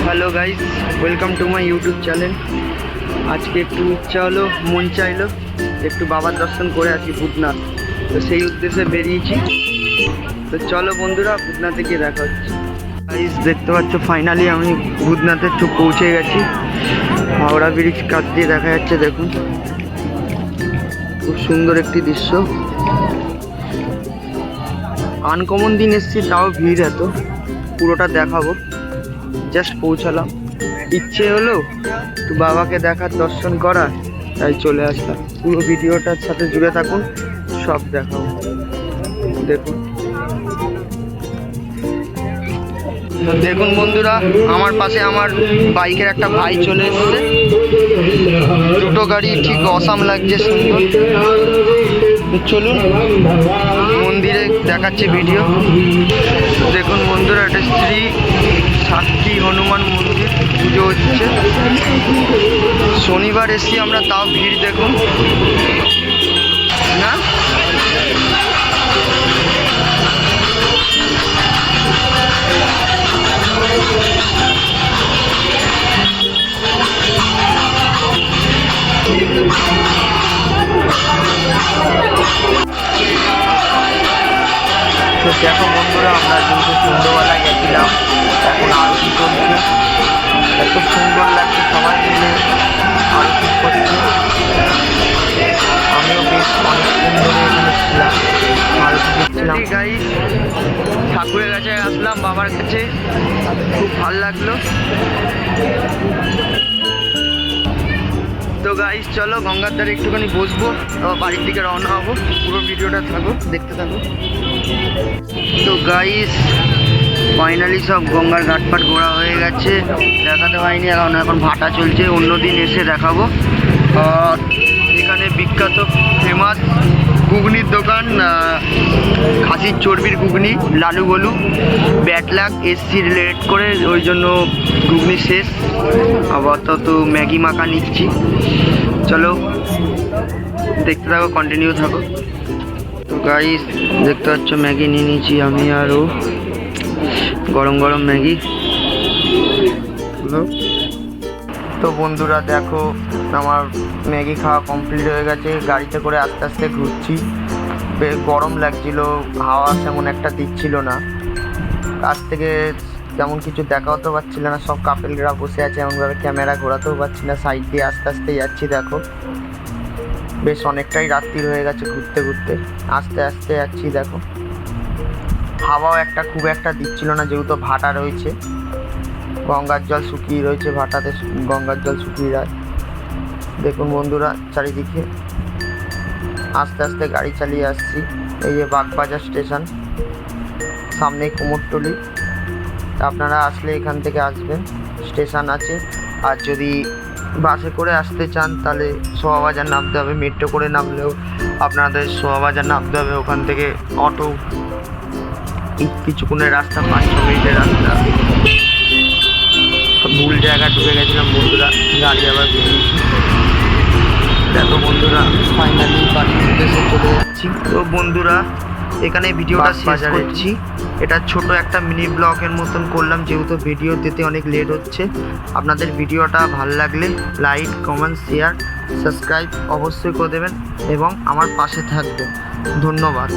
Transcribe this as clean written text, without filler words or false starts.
Hello guys, welcome to my YouTube channel. আজকে একটু ইচ্ছা হলো, মন চাইলো একটু বাবার দর্শন করে আসি ভূতনাথ। তো সেই উদ্দেশ্যে বেরিয়েছি। তো চলো বন্ধুরা, ভূতনাথে গিয়ে দেখা হচ্ছে। গাইস দেখতে পাচ্ছ, ফাইনালি আমি ভূতনাথের চুপ পৌঁছে গেছি। হাওড়া ব্রিজ কাছ দিয়ে দেখা যাচ্ছে, দেখুন খুব সুন্দর একটি দৃশ্য। আনকমন দিন এসছি, তাও ভিড় এত, পুরোটা দেখাবো। জাস্ট পৌঁছালাম, ইচ্ছে হলো একটু বাবাকে দেখার, দর্শন করার, তাই চলে আসলাম। পুরো ভিডিওটার সাথে জুড়ে থাকুন, সব দেখাবো। দেখুন দেখুন বন্ধুরা, আমার পাশে আমার বাইকের একটা ভাই চলে এসছে। দুটো গাড়ি ঠিক অসাম লাগছে, সুন্দর। চলুন মন্দিরে দেখাচ্ছে ভিডিও। দেখুন বন্ধুরা, এটা শ্রী সাক্ষী হনুমান মন্দির, পুজো হচ্ছে। শনিবার এসছি আমরা, তাও ভিড় দেখুন না। তো দেখো বন্ধুরা, আমরা কিন্তু সন্ধ্যেবেলা গেছিলাম, এখন আরতি চলছে। এত সুন্দর লাগছে, সবাই মিলে আরতি করছে। আমিও বেশ অনেকক্ষণ ধরে এখানে ছিলাম, আরতি দেখছিলাম। গাইস, ঠাকুরের কাছে আসলাম, বাবার কাছে, খুব ভালো লাগলো। তো গাইস চলো গঙ্গার ধারে একটুখানি বসবো, বাড়ির দিকে রওনা হবো। পুরো ভিডিওটা থাকো, দেখতে থাকো। তো গাইস ফাইনালি সব গঙ্গার ঘাটপাট ঘোরা হয়ে গেছে, দেখাতে পারিনি এখন ভাটা চলছে, অন্যদিন এসে দেখাবো। আর এখানে বিখ্যাত ফেমাস ঘুগনির দোকান, খাসির চর্বির ঘুগনি, লালু গোলু। ব্যাড লাক এসছি লেট করে, ওই জন্য ঘুগনি শেষ। আপাতত ম্যাগি মাখা নিচ্ছি। চলো দেখতে থাকো, কন্টিনিউ থাকো। তো গাইস দেখতে পাচ্ছ, ম্যাগি নিয়ে নিয়েছি আমি আর ও, গরম গরম ম্যাগি। তো বন্ধুরা দেখো, আমার ম্যাগি খাওয়া কমপ্লিট হয়ে গেছে। গাড়িতে করে আস্তে আস্তে ঘুরছি, বেশ গরম লাগছিল, হাওয়া তেমন একটা দিচ্ছিল না। কাছ থেকে তেমন কিছু দেখাতেও পাচ্ছিল না, সব কাপেলরা বসে আছে, এমনভাবে ক্যামেরা ঘোরাতেও পারছি না। সাইড দিয়ে আস্তে আস্তে যাচ্ছি, দেখো বেশ অনেকটাই রাত্রির হয়ে গেছে। ঘুরতে ঘুরতে আস্তে আস্তে যাচ্ছি, দেখো হাওয়াও খুব একটা দিচ্ছিল না, যেহেতু ভাটা রয়েছে, গঙ্গার জল শুকিয়ে রয়েছে ভাটাতে, গঙ্গার জল শুকিয়ে যায়। দেখুন বন্ধুরা চারিদিকে, আস্তে আস্তে গাড়ি চালিয়ে আসছি। এই যে বাগবাজার স্টেশন, সামনে কুমোরটুলি। আপনারা আসলে এখান থেকে আসবেন, স্টেশন আছে। আর যদি বাসে করে আসতে চান তাহলে শোভাবাজার নামতে হবে, মেট্রো করে নামলেও আপনাদের শোভাবাজার নামতে হবে। ওখান থেকে অটো, কিছুক্ষণের রাস্তা, 5-6 মিনিটের রাস্তা। ভুল জায়গা ঢুকে গেছিলাম বন্ধুরা, গাড়ি আবার বেরিয়েছি। দেখো বন্ধুরা, ফাইনালি বাড়ির উদ্দেশ্যে চলে যাচ্ছি। তো বন্ধুরা এখানে ভিডিওটা শেষ করছি। এটা ছোট একটা মিনি ব্লগের মতন করলাম, যেহেতু ভিডিও দিতে অনেক লেট হচ্ছে। আপনাদের ভিডিওটা ভালো লাগলে লাইক, কমেন্ট, শেয়ার, সাবস্ক্রাইব অবশ্যই করে দেবেন এবং আমার পাশে থাকবেন। ধন্যবাদ।